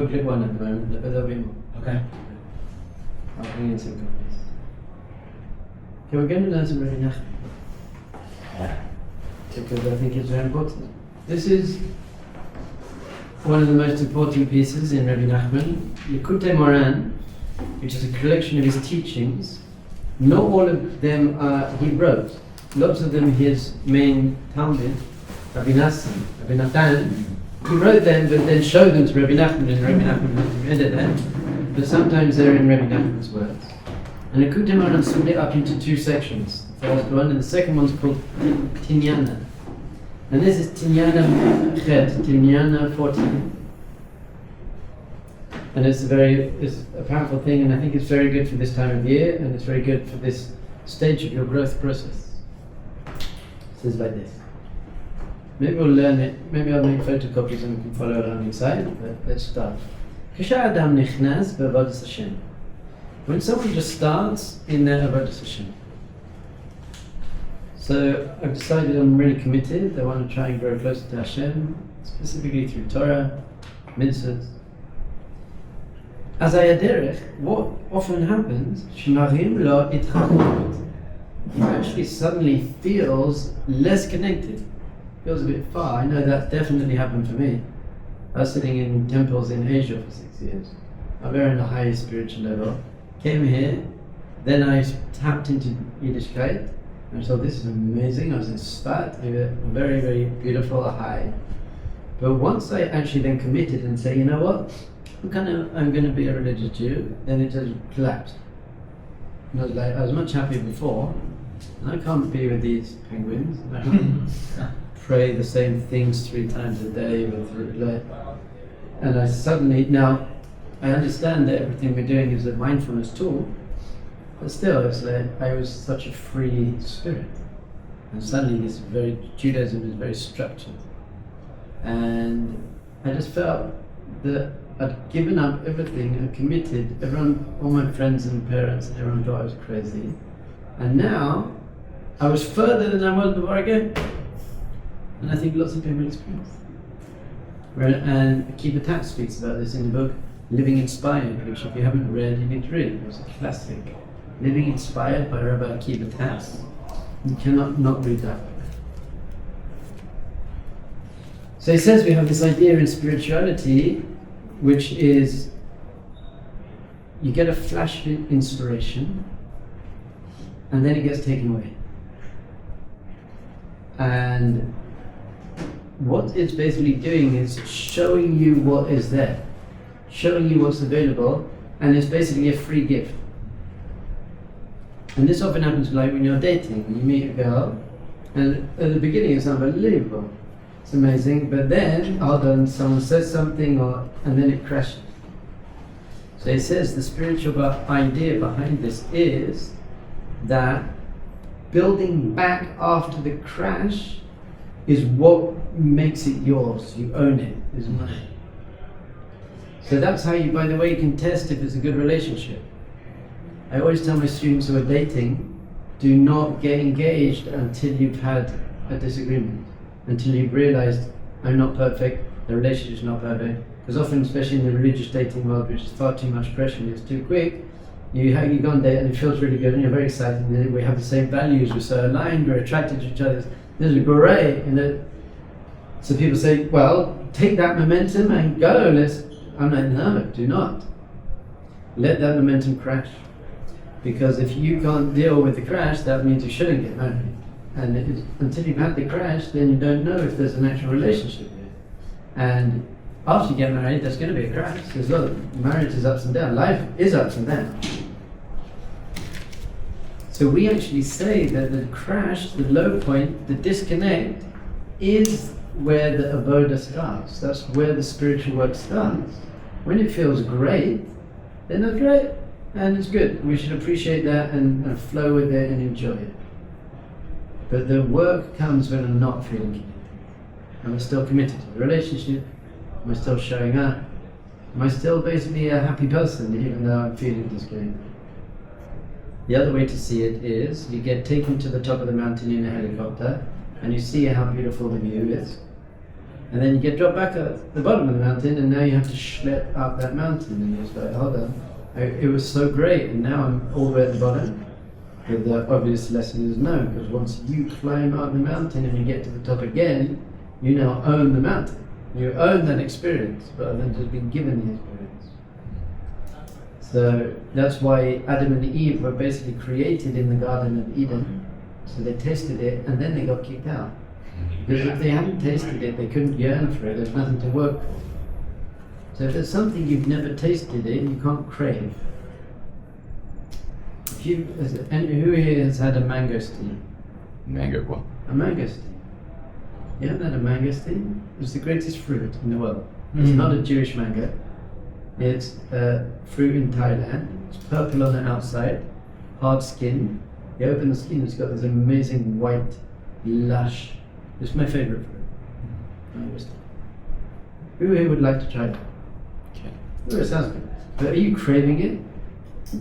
Click one at the moment, but there'll be more. Okay. I'll bring in some copies. Okay, we're going to learn some Rabbi Nachman. Yeah. Because I think it's very important. This is one of the most important pieces in Rabbi Nachman, Likutei Moran, which is a collection of his teachings. Not all of them he wrote. Lots of them his main Talmud, Rabbi Nathan, he wrote them but then showed them to Rabbi Nachman and Rabbi Nachman read it then. But sometimes they're in Rabbi Nachman's words. And Likutei Moran split it up into two sections. The first one and the second one's called Tinyana. And this is Tinyana Chet, Tinyana 14. And it's a powerful thing, and I think it's very good for this time of year, and it's very good for this stage of your growth process. It says like this. Maybe we'll learn it, maybe I'll make photocopies and we can follow along inside, but let's start. Adam nichnas be'avodas Hashem. When someone just starts in their avodas Hashem. So I've decided I'm really committed. I want to try and grow closer to Hashem, specifically through Torah, mitzvahs. As I derech, what often happens, shemarim lo itchachut. He actually suddenly feels less connected, feels a bit far. I know that's definitely happened for me. I was sitting in temples in Asia for 6 years. I'm very on the highest spiritual level. Came here, then I tapped into Yiddishkeit. And I thought, this is amazing. I was in Sfat, very, very beautiful, a high. But once I actually then committed and say, you know what, I'm going to be a religious Jew, then it just collapsed. And I was much happier before, and I can't be with these penguins. I can't pray the same things 3 times a day and I suddenly, now I understand that everything we're doing is a mindfulness tool, but still it's like I was such a free spirit, and suddenly Judaism is very structured, and I just felt that I'd given up everything and committed. All my friends and parents and everyone thought I was crazy, and now I was further than I was before I came. And I think lots of people experience. And Akiva Tatz speaks about this in the book Living Inspired, which if you haven't read, you need to read. It was a classic. Living Inspired by Rabbi Akiva Tatz. You cannot not read that. So he says we have this idea in spirituality, which is you get a flash of inspiration and then it gets taken away. And what it's basically doing is showing you what is there, showing you what's available, and it's basically a free gift. And this often happens like when you're dating, when you meet a girl, and at the beginning it's unbelievable, it's amazing, but then someone says something and then it crashes. So he says the spiritual idea behind this is that building back after the crash is what makes it yours. You own it. It's mine. So that's how you, by the way, you can test if it's a good relationship. I always tell my students who are dating, do not get engaged until you've had a disagreement, until you've realized I'm not perfect, the relationship's not perfect. Because often, especially in the religious dating world, which is far too much pressure and it's too quick, you go on date and it feels really good and you're very excited and we have the same values, we're so aligned, we're attracted to each other. This is great. So people say, well, take that momentum and go. I'm like, no, do not. Let that momentum crash. Because if you can't deal with the crash, that means you shouldn't get married. And until you've had the crash, then you don't know if there's an actual relationship here. And after you get married, there's going to be a crash. Because look, marriage is ups and downs. Life is ups and downs. So we actually say that the crash, the low point, the disconnect, is where the avoda starts. That's where the spiritual work starts. When it feels great, then it's great, and it's good. We should appreciate that and flow with it and enjoy it. But the work comes when I'm not feeling connected. Am I still committed to the relationship? Am I still showing up? Am I still basically a happy person even though I'm feeling disconnected? The other way to see it is you get taken to the top of the mountain in a helicopter and you see how beautiful the view is. And then you get dropped back at the bottom of the mountain, and now you have to schlep up that mountain. And you're just like, hold on, it was so great, and now I'm all the way at the bottom. But the obvious lesson is no, because once you climb up the mountain and you get to the top again, you now own the mountain. You own that experience, rather than just being given the experience. So that's why Adam and Eve were basically created in the Garden of Eden. So they tasted it, and then they got kicked out. Because if they hadn't tasted it, they couldn't yearn for it. There's nothing to work for. So if there's something you've never tasted it, you can't crave. And who here has had a mangosteen? Mango what? A mangosteen. You haven't had a mangosteen? It's the greatest fruit in the world. It's not a Jewish mango. It's a fruit in Thailand. It's purple on the outside, hard skin. You open the skin, it's got this amazing white, lush. It's my favorite fruit. Mangosteen. Who here would like to try it? Okay. Oh, it sounds good. But are you craving it?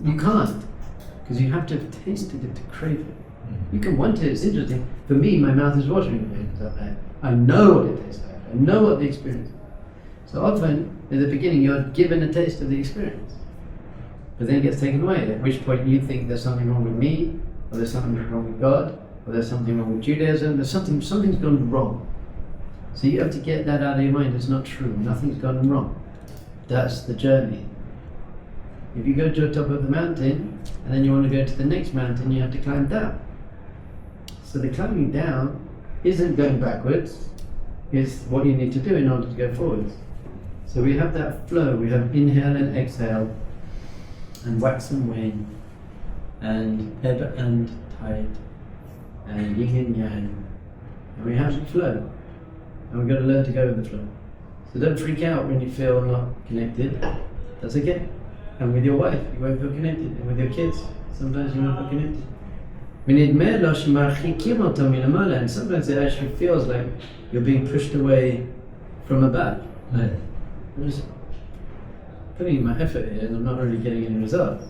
You can't. Because you have to have tasted it to crave it. You can want it, it's interesting. For me, my mouth is watering it. I know what it tastes like. I know what the experience is. So often, in the beginning, you're given a taste of the experience. But then it gets taken away, at which point you think there's something wrong with me, or there's something wrong with God, or there's something wrong with Judaism, something's gone wrong. So you have to get that out of your mind. It's not true. Nothing's gone wrong. That's the journey. If you go to the top of the mountain, and then you want to go to the next mountain, you have to climb down. So the climbing down isn't going backwards, it's what you need to do in order to go forwards. So we have that flow, we have inhale and exhale, and wax and wane, and ebb and tide, and yin and yang. And we have the flow, and we've got to learn to go with the flow. So don't freak out when you feel not connected, that's okay. And with your wife, you won't feel connected. And with your kids, sometimes you won't feel connected. And sometimes it actually feels like you're being pushed away from above. Like, I'm just putting in my effort here and I'm not really getting any results.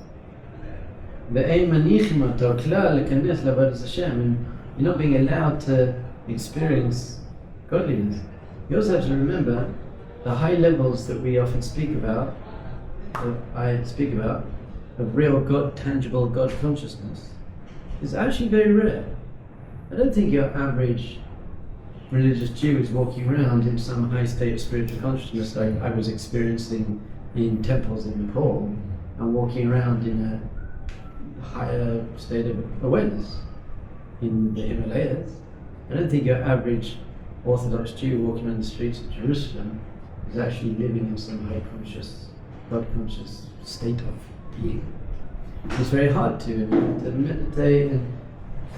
And you're not being allowed to experience godliness. You also have to remember the high levels that we often speak about, that I speak about, of real God, tangible God consciousness, is actually very rare. I don't think your average religious Jew is walking around in some high state of spiritual consciousness like I was experiencing in temples in Nepal, and walking around in a higher state of awareness in the Himalayas. I don't think your average Orthodox Jew walking around the streets of Jerusalem is actually living in some high conscious, God conscious state of being. It's very hard to meditate and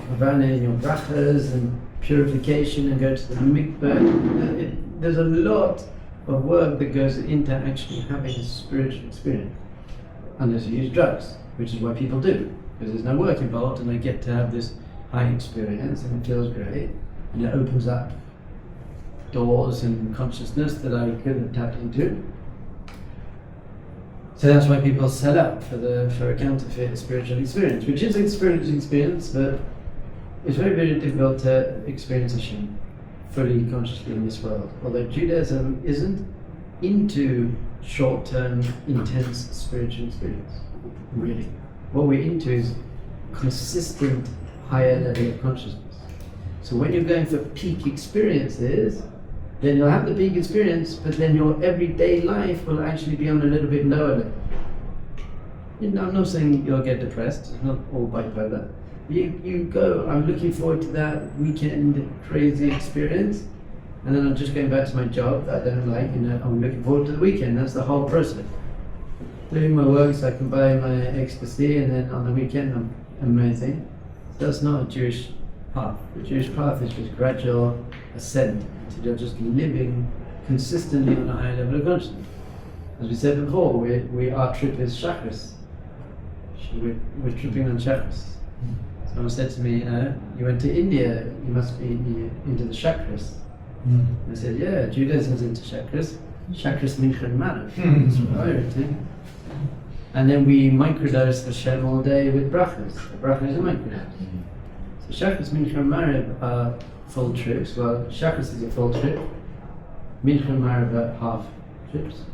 Havana in your brachas and purification and go to the mikveh. There's a lot of work that goes into actually having a spiritual experience, unless you use drugs, which is what people do, because there's no work involved and they get to have this high experience and it feels great and it opens up doors and consciousness that I couldn't have tapped into. So that's why people sell out for a counterfeit spiritual experience, which is a spiritual experience, but it's very, very difficult to experience Hashem fully consciously in this world. Although Judaism isn't into short-term, intense spiritual experience, really. What we're into is consistent, higher level of consciousness. So when you're going for peak experiences, then you'll have the peak experience, but then your everyday life will actually be on a little bit lower level. I'm not saying you'll get depressed, it's not all bipolar. You go, I'm looking forward to that weekend crazy experience, and then I'm just going back to my job that I don't like, I'm looking forward to the weekend, that's the whole process. Doing my work so I can buy my ecstasy, and then on the weekend I'm amazing. So that's not a Jewish path. The Jewish path is just gradual ascent. You're just living consistently on a high level of consciousness. As we said before, our trip is chakras. We're tripping on chakras. Someone said to me, you went to India, you must be into the chakras. I said, yeah, Judaism's into chakras. Chakras mincha matter. That's what I wrote. And then we microdose Hashem all day with brachas. The bracha is a microdose. So chakras mincha marib are full trips. Well, chakras is a full trip. Mincha and Marava half trips.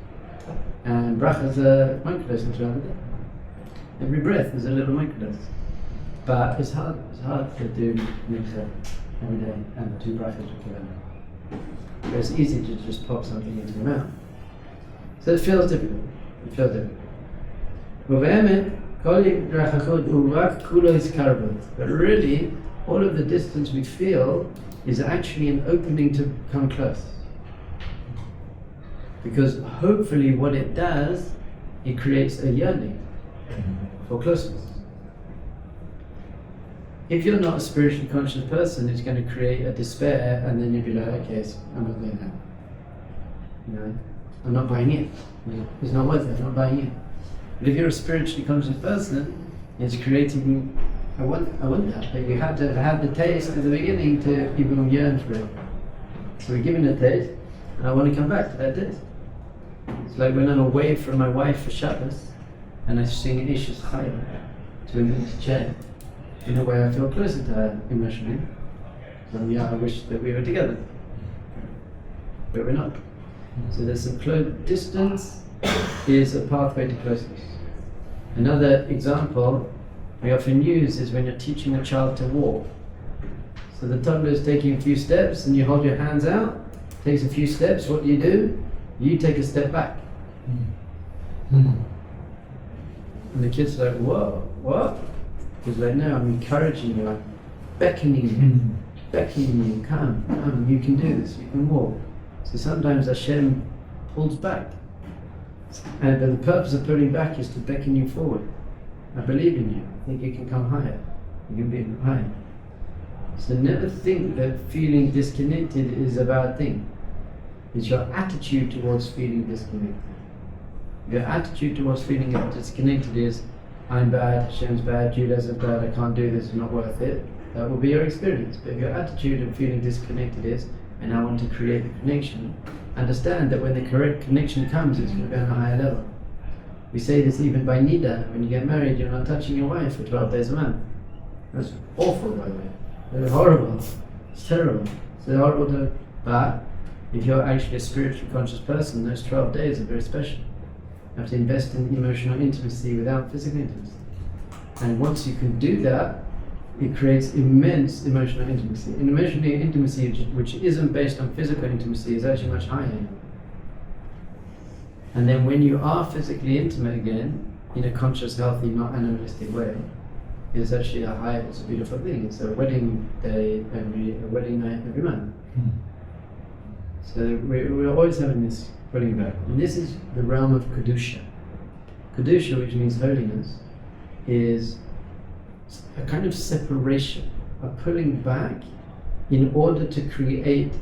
And Brachas are microdosing throughout the day. Every breath is a little microdose. But it's hard to do Mincha every day and 2 Brachas together. But it's easy to just pop something into your mouth. So it feels difficult. But really, all of the distance we feel is actually an opening to come close. Because hopefully what it does, it creates a yearning for closeness. If you're not a spiritually conscious person, it's going to create a despair, and then you'll be like, okay, so I'm not doing that. I'm not buying it. It's not worth it, I'm not buying it. But if you're a spiritually conscious person, it's creating I want that. But you have to have the taste at the beginning to even yearn for it. So we're given a taste, and I want to come back to that taste. It's like when I'm away from my wife for Shabbos, and I sing Aish's Chayim to an empty chair. In a way I feel closer to her emotionally. So I wish that we were together. But we're not. So there's some distance is a pathway to closeness. Another example we often use is when you're teaching a child to walk. So the toddler is taking a few steps and you hold your hands out, takes a few steps, what do? You take a step back. And the kid's like, whoa, what? He's like, no, I'm encouraging you, I'm beckoning you, come, you can do this, you can walk. So sometimes Hashem pulls back. But the purpose of pulling back is to beckon you forward. I believe in you, I think you can come higher, you can be higher. So never think that feeling disconnected is a bad thing. It's your attitude towards feeling disconnected. Your attitude towards feeling disconnected is, I'm bad, Hashem's bad, Judas is bad, I can't do this, it's not worth it. That will be your experience. But if your attitude of feeling disconnected is, and I want to create a connection, understand that when the correct connection comes, it's going to be on a higher level. We say this even by Nida. When you get married, you're not touching your wife for 12 days a month. That's awful, by the way. It's horrible. It's terrible. It's horrible but if you're actually a spiritually conscious person, those 12 days are very special. You have to invest in emotional intimacy without physical intimacy. And once you can do that, it creates immense emotional intimacy. And emotional intimacy, which isn't based on physical intimacy, is actually much higher. And then when you are physically intimate again, in a conscious, healthy, not animalistic way, it's actually it's a beautiful thing. It's a wedding day, a wedding night every month. So we're always having this pulling back. And this is the realm of Kedusha. Kedusha, which means holiness, is a kind of separation, a pulling back in order to create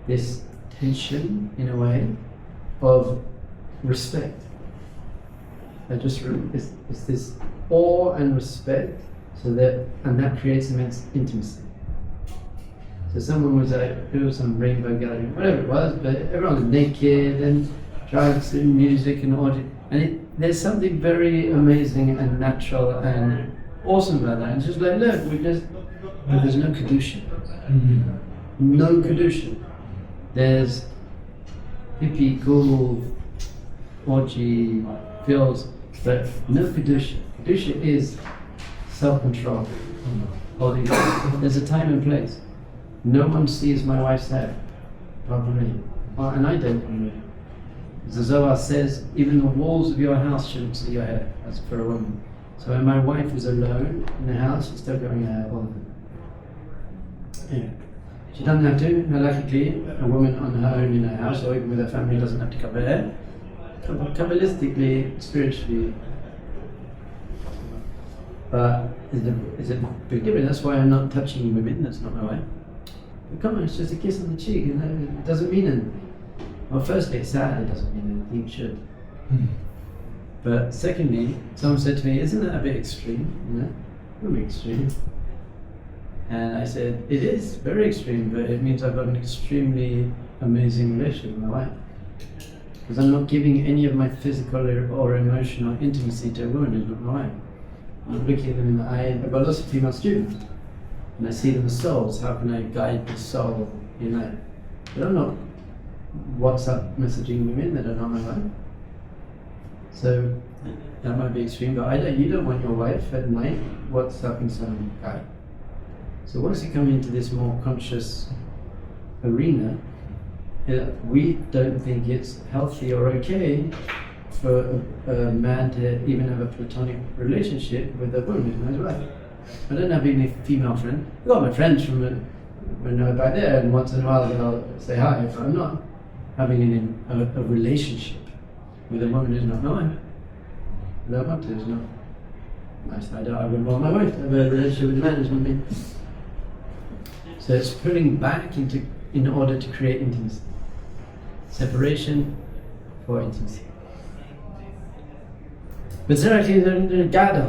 this tension, in a way, of respect. It's this awe and respect, and that creates immense intimacy. So someone was it was some rainbow gallery, whatever it was, but everyone was naked and drugs and music and audio, and there's something very amazing and natural and awesome about that. And it's just like, look, but there's no Kedusha. No Kedusha. There's hippie, cool, orgy, feels, but no Kedusha. Kedusha is self-control. Holding. There's a time and place. No one sees my wife's hair, apart from me. And I don't anyway. The Zohar says, even the walls of your house shouldn't see your hair. That's for a woman. So when my wife is alone in the house, she's still growing her hair all the time. Yeah. She doesn't have to. Halachically, a woman on her own in her house, or even with her family, doesn't have to cover her hair. Kabbalistically, spiritually, but it's a big difference. That's why I'm not touching women. That's not my way. But come on, it's just a kiss on the cheek. It doesn't mean anything. Well, firstly, it's sad. It doesn't mean anything. It should. But secondly, someone said to me, "Isn't that a bit extreme? A bit extreme." And I said, "It is very extreme, but it means I've got an extremely amazing relationship with my wife. Because I'm not giving any of my physical or emotional intimacy to a woman who's not my wife. I'm looking at them in the eye, but also female students, and I see them as souls. How can I guide the soul? But I'm not WhatsApp messaging women that are not my wife. So that might be extreme, but you don't want your wife at night WhatsApping some guy. So once you come into this more conscious arena, we don't think it's healthy or okay for a man to even have a platonic relationship with a woman who's not his wife. I don't have any female friend. I've got my friends from when I was back there, and once in a while they'll say hi, but I'm not having a relationship with a woman who's not my wife. I don't want to, it's not nice. I wouldn't want my wife to have a relationship with a man who's not me. So it's pulling back in order to create intimacy. Separation for intimacy. בצריך גדול,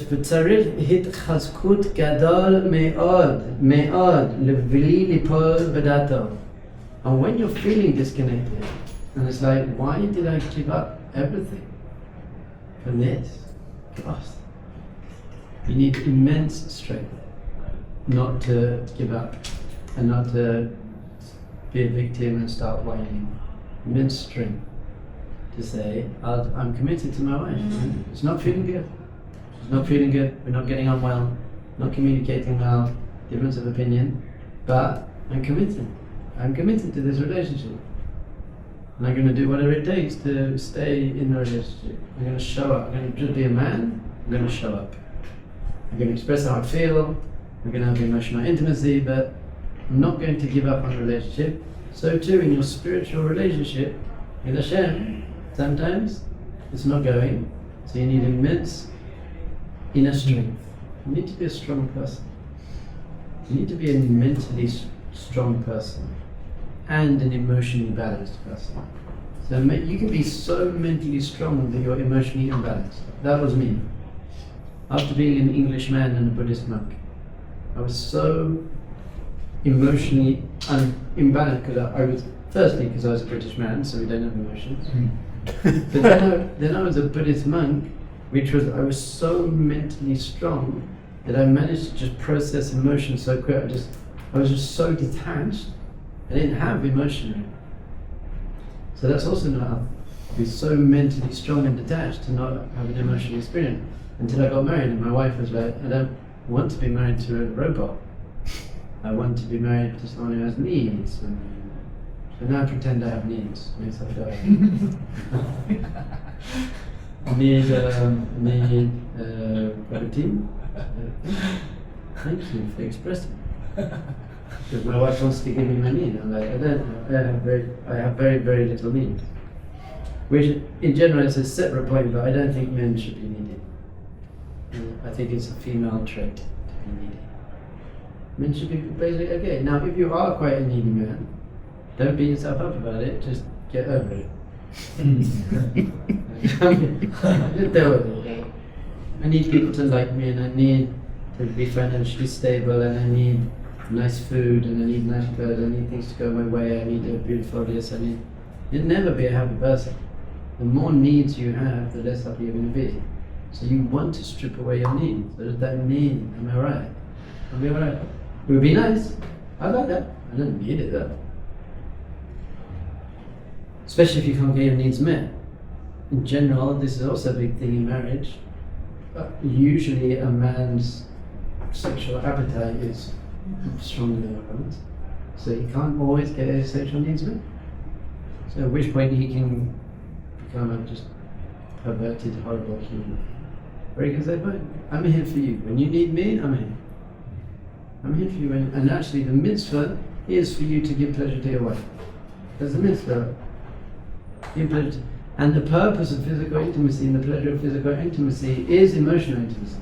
וצריך התחזקות גדול מאוד, מאוד, לבלי ליפול בדעתו. And when you're feeling disconnected, and it's like, why did I give up everything for this? Gosh. You need immense strength not to give up and not to be a victim and start whining. Immense strength to say, I'm committed to my wife. It's not feeling good. It's not feeling good. We're not getting on well. Not communicating well. Difference of opinion. But I'm committed. I'm committed to this relationship. And I'm going to do whatever it takes to stay in the relationship. I'm going to show up. I'm going to just be a man. I'm going to show up. I'm going to express how I feel. I'm going to have emotional intimacy, but I'm not going to give up on the relationship. So too in your spiritual relationship with Hashem, sometimes it's not going. So you need immense inner strength. You need to be a strong person. You need to be a mentally strong person and an emotionally balanced person. So you can be so mentally strong that you're emotionally imbalanced. That was me. After being an English man and a Buddhist monk, I was so emotionally imbalanced because I was a British man, so we don't have emotions. But then I was a Buddhist monk, I was so mentally strong that I managed to just process emotions so quick. I was just so detached. I didn't have emotion. So that's also not healthy. Be so mentally strong and detached to not have an emotional experience. Until I got married, and my wife was like, I don't want to be married to a robot. I want to be married to someone who has needs. And so now I pretend I have needs. Yes, I do. Protein. Thank you for expressing. Because my wife wants to give me my need. I'm like, I don't know. I have very, very little needs. Which, in general, is a separate point, but I don't think men should be needy. I think it's a female trait to be needy. Men should be basically okay. Now, if you are quite a needy man, don't beat yourself up about it. Just get over it. Just deal with it. I need people to like me, and I need to be financially stable, and I need nice food, and I need nice clothes. I need things to go my way. I need a beautiful this. You'll never be a happy person. The more needs you have, the less happy you're going to be. So you want to strip away your needs. There's that need. Am I right? I'll be alright. It would be nice. I like that. I don't need it though. Especially if you can't get your needs met. In general, this is also a big thing in marriage. Usually a man's sexual appetite is stronger than a woman's. So he can't always get his sexual needs met. So at which point he can become a just perverted, horrible human. Or he can say, fine, I'm here for you. When you need me, I'm here. I'm here for you. And actually the mitzvah is for you to give pleasure to your wife. There's a mitzvah. Give pleasure to, and the purpose of physical intimacy and the pleasure of physical intimacy is emotional intimacy.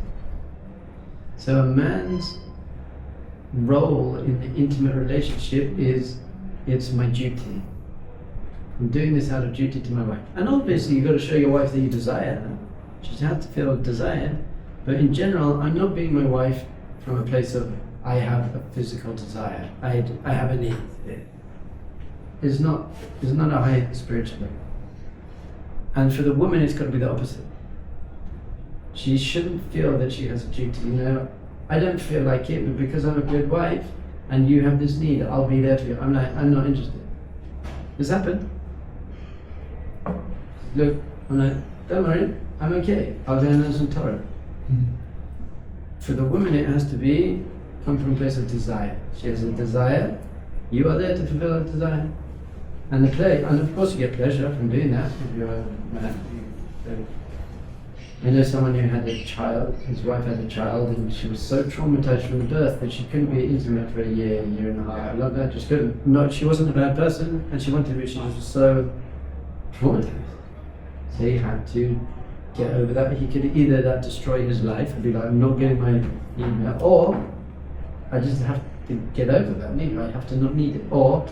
So a man's role in the intimate relationship is, it's my duty. I'm doing this out of duty to my wife. And obviously you've got to show your wife that you desire her. She has to feel desired. But in general, I'm not being my wife from a place of, I have a physical desire. I have a need. It's not a high spiritual level. And for the woman, it's got to be the opposite. She shouldn't feel that she has a duty. I don't feel like it, but because I'm a good wife and you have this need, I'll be there for you. I'm not interested. This happened. Look, I'm like, don't worry, I'm okay. I'll go and learn some Torah. For the woman, it has to come from a place of desire. She has a desire. You are there to fulfill that desire. And of course you get pleasure from doing that if you're a man. I know someone who had a child, his wife had a child, and she was so traumatized from birth that she couldn't be intimate for a year and a half. I love that, just couldn't. No, she wasn't a bad person, and she wanted to be, she was so traumatized. So he had to get over that. He could either that destroy his life and be like, I'm not getting my email, or I just have to get over that need. I have to not need it. Or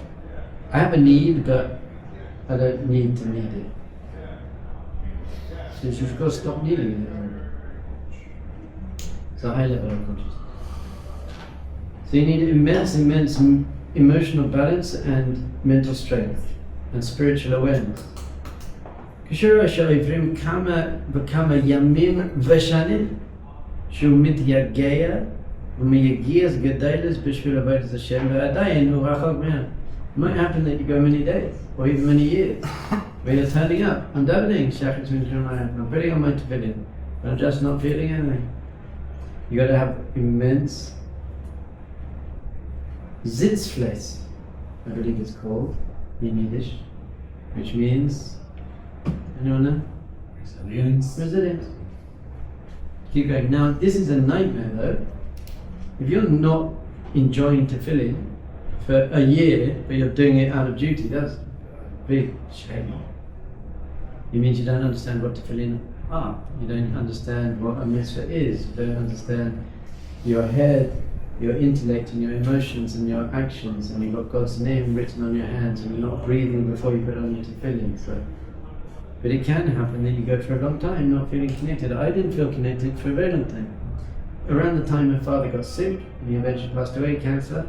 I have a need, but I don't need to need it. So you've got to stop needing it. It's a high level of consciousness. So you need immense emotional balance and mental strength and spiritual awareness. כשהוא שעוברים כמה ימים ושנים שהוא מתייגע ומייגיע גדלס בשביל עבודת השם ועדיין הוא רחוק מהם. It might happen that you go many days or even many years where you're turning up. I'm davening, I'm putting on my tefillin, but I'm just not feeling anything. You got to have immense Sitzfleisch, I believe it's called in Yiddish, which means, anyone know? Resilience. Keep going. Now, this is a nightmare though. If you're not enjoying tefillin for a year, but you're doing it out of duty, that's a big shame. It means you don't understand what tefillin are. You don't understand what a mitzvah is. You don't understand your head, your intellect and your emotions and your actions, and you've got God's name written on your hands and you're not breathing before you put on your tefillin. So. But it can happen that you go for a long time not feeling connected. I didn't feel connected for a very long time. Around the time my father got sick and he eventually passed away, cancer,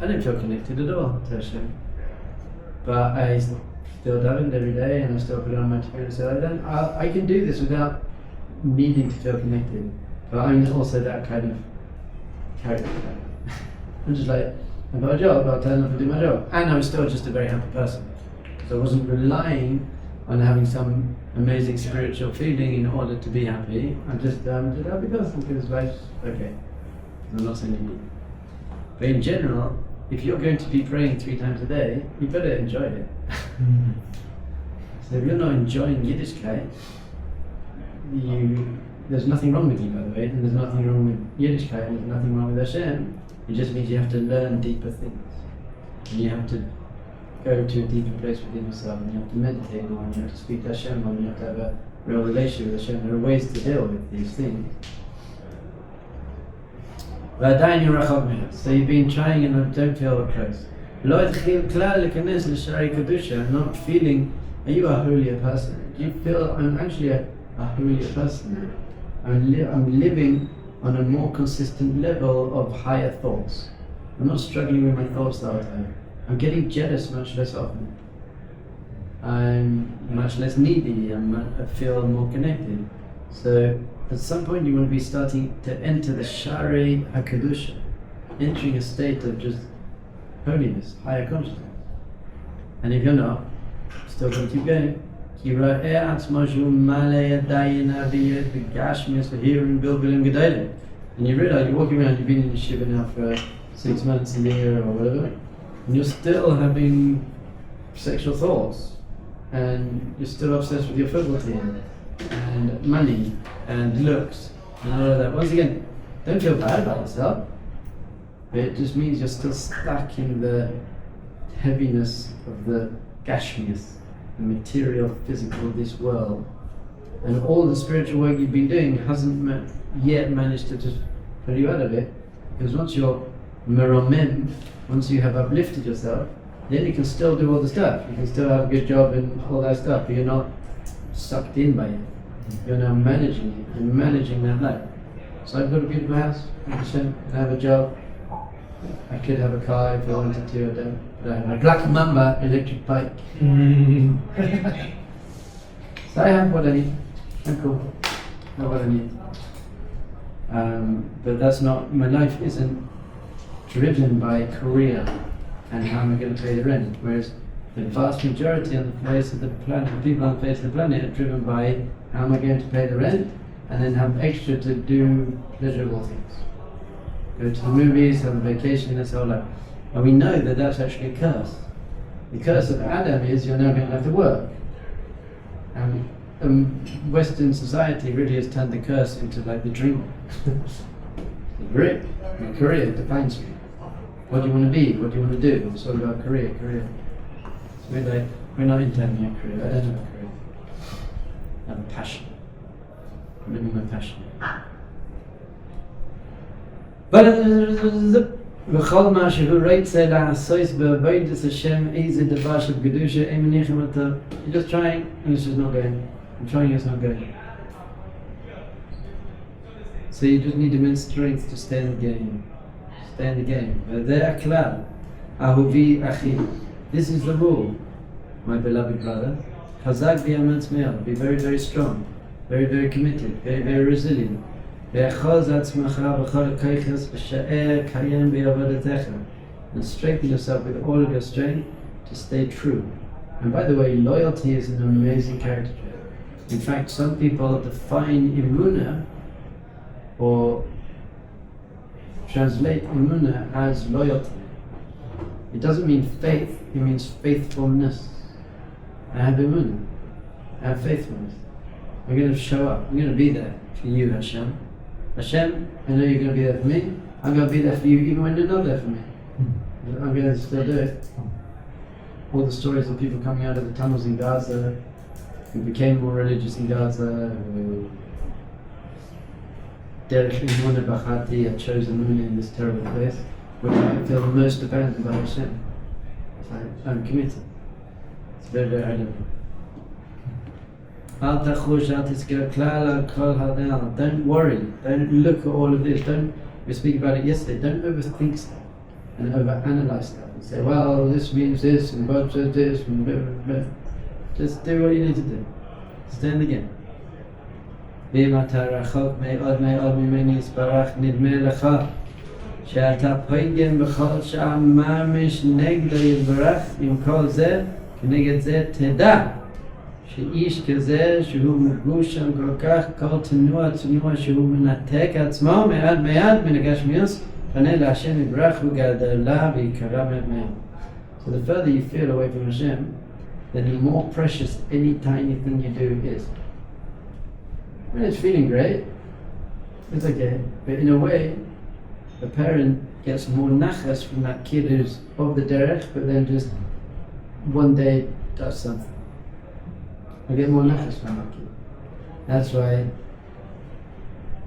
I didn't feel connected at all to Hashem. But I still davened every day and I still put on my tefillin. So I can do this without needing to feel connected. But I'm also that kind of character. I'm just like, I've got a job, I'll turn up and do my job. And I was still just a very happy person. So I wasn't relying on having some amazing spiritual feeling in order to be happy. I'm just a happy person because life's okay. I'm not saying you need. But in general, if you're going to be praying 3 times a day, you better enjoy it. So if you're not enjoying Yiddishkeit, there's nothing wrong with you, by the way, and there's nothing wrong with Yiddishkeit, and there's nothing wrong with Hashem. It just means you have to learn deeper things. And you have to go to a deeper place within yourself, and you have to meditate more, and you have to speak to Hashem more, and you have to have a real relationship with Hashem. There are ways to deal with these things. So you've been trying and don't feel close. I'm not feeling, are you a holier person? Do you feel I'm actually a holier person? I'm living on a more consistent level of higher thoughts. I'm not struggling with my thoughts the whole time. I'm getting jealous much less often. I'm much less needy. I feel more connected. So at some point you want to be starting to enter the Sharei HaKadusha, entering a state of just holiness, higher consciousness. And if you're not, still going to keep going. And you realize you're walking around, you've been in the Shiva now for 6 months, a year or whatever, and you're still having sexual thoughts, and you're still obsessed with your frivolity and money and looks and all of that. Once again, don't feel bad about yourself, but it just means you're still stuck in the heaviness of the gashmius, the material, physical of this world, and all the spiritual work you've been doing hasn't yet managed to just pull you out of it. Because once you're meromem, once you have uplifted yourself, then you can still do all the stuff. You can still have a good job and all that stuff, but you're not sucked in by it. You're now managing it and managing that life. So I've got a beautiful house, I have a job, I could have a car if I wanted to, I don't. But I have a Black Mamba electric bike. So I have what I need. I'm cool. Not what I need. But that's not, my life isn't driven by career and how am I going to pay the rent. Whereas The vast majority on the face of the planet, people on the face of the planet are driven by how am I going to pay the rent and then have extra to do pleasurable things. Go to the movies, have a vacation, that's all that. And we know that that's actually a curse. The curse of Adam is you're now going to have to work. And Western society really has turned the curse into like the dream. The grip, your career defines you. What do you want to be? What do you want to do? It's all about career. So we're not intending a career. I don't have a career. I have a passion. I'm living my passion. וכל מה שהוא רוצה לעשות בעבודת השם איזה דבר של קדושה אין מניחים אותו. You're just trying and it's just not going. I'm trying, it's not going. So you just need immense strength to stay in the game. Stay in the game. וזה הכלל. אהובי אחי. This is the rule, my beloved brother. חזק ויאמץ מאוד. Be very, very strong. Very, very committed. Very, very resilient. ואחוז עצמך בכל הכיחס ושאר קיים בעבודתך. And strengthen yourself with all of your strength to stay true. And by the way, loyalty is an amazing character trait. In fact, some people define imuna or translate imuna as loyalty. It doesn't mean faith, it means faithfulness. I have imuna, I have faithfulness. I'm going to show up, I'm going to be there for you, Hashem. Hashem, I know you're going to be there for me. I'm going to be there for you even when you're not there for me. I'm going to still do it. All the stories of people coming out of the tunnels in Gaza, who became more religious in Gaza, who Derech Imuna Bachati had chosen Muna in this terrible place, where I feel the most abandoned by Hashem. It's like, I'm committed. It's very, very hard. Don't worry, don't look at all of this, we speak about it yesterday, don't overthink stuff and overanalyze stuff and say, well, this means this and God says this and blah, blah, blah. Just do what you need to do. Stay in the game. ואם אתה רחוק מאוד מאוד ממני יסברך נדמה לך שאתה פוגם בכל שעה ממש נגדו יתברך עם כל זה כנגד זה תדע שאיש כזה שהוא מגוש שם כל כך כל תנועה שהוא מנתק עצמו מעט מן הגשמיוס פנה להשם יתברך וגדלה ויקרא מעט. So the further you feel away from Hashem, then the more precious any tiny thing you do is. When it's feeling great, it's okay. But in a way, the parent gets more nachas from that kid who's of the derech, but then just one day does something. I get more nachas from that kid. That's why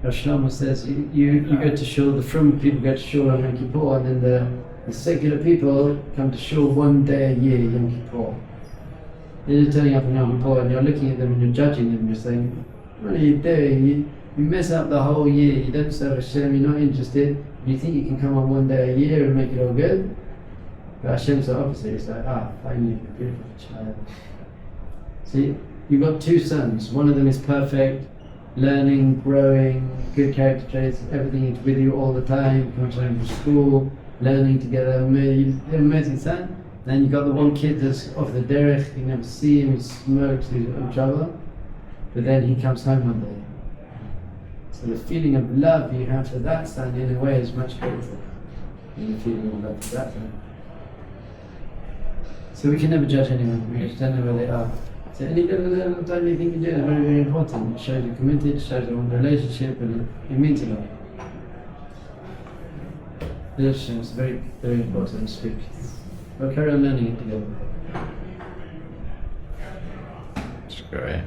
Rosh Shlomo says you go to shul, the frum people go to shul on Yom Kippur, and then the secular people come to shul one day a year, Yom Kippur. They're just turning up on Yom Kippur and you're looking at them and you're judging them and you're saying, what are you doing? You mess up the whole year, you don't serve Hashem, you're not interested. You think you can come on one day a year and make it all good? But Hashem's the opposite, it's like, finally, a beautiful child. See, you've got two sons, one of them is perfect, learning, growing, good character traits, everything is with you all the time, comes home from school, learning together, amazing son. Then you got the one kid that's off the derech, you never see him, he smokes, he's in trouble. But then he comes home one day. So the feeling of love you have for that son in a way is much greater than the feeling of love for that son. So we can never judge anyone, we just don't know where they are. So any little tiny thing you do is very, very important. It shows you're committed, it shows you want a relationship, and it means a lot. Relationship is very, very important to speak. We'll carry on learning it together. That's great.